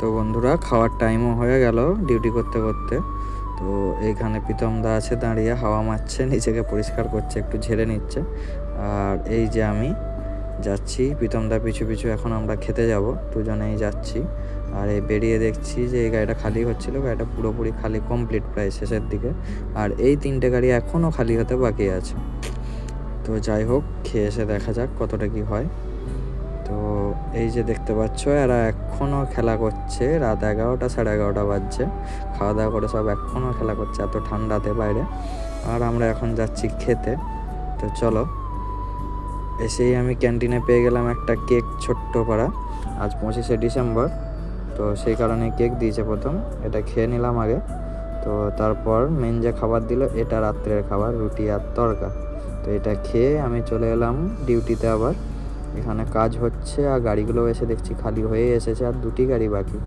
তো বন্ধুরা, খাওয়ার টাইমও হয়ে গেল ডিউটি করতে করতে। তো এইখানে প্রীতম দা আছে দাঁড়িয়ে, হাওয়া মারছে, নিজেকে পরিষ্কার করছে, একটু ঝেড়ে নিচ্ছে। আর এই যে আমি যাচ্ছি প্রীতম দা পিছু পিছু, এখন আমরা খেতে যাব, দুজনেই যাচ্ছি। আর এই বেরিয়ে দেখছি যে এই গাড়িটা খালি হচ্ছিল, গাড়িটা পুরোপুরি খালি, কমপ্লিট প্রায় শেষের দিকে। আর এই 3টে গাড়ি এখনও খালি হতে বাকি আছে। তো যাই হোক, খেয়ে এসে দেখা যাক কতটা কি হয়। তো এই যে দেখতে পাচ্ছ, এরা এখনও খেলা করছে, রাত 11টা 11:30 বাজছে, খাওয়া দাওয়া করে সব এখনও খেলা করছে এত ঠান্ডাতে বাইরে। আর আমরা এখন যাচ্ছি খেতে। তো চলো। এসেই আমি ক্যান্টিনে পেয়ে গেলাম একটা কেক, ছোট্ট পাড়া, আজ 25শে ডিসেম্বর, তো সেই কারণে কেক দিয়েছে প্রথম, এটা খেয়ে নিলাম আগে। তো তারপর মেন যে খাবার দিল, এটা রাত্রের খাবার, রুটি আর তড়কা। তো এটা খেয়ে আমি চলে এলাম ডিউটিতে। আবার এখানে কাজ হচ্ছে আর গাড়িগুলো এসে দেখছি খালি হয়ে এসেছে, আর 2টি গাড়ি বাকি।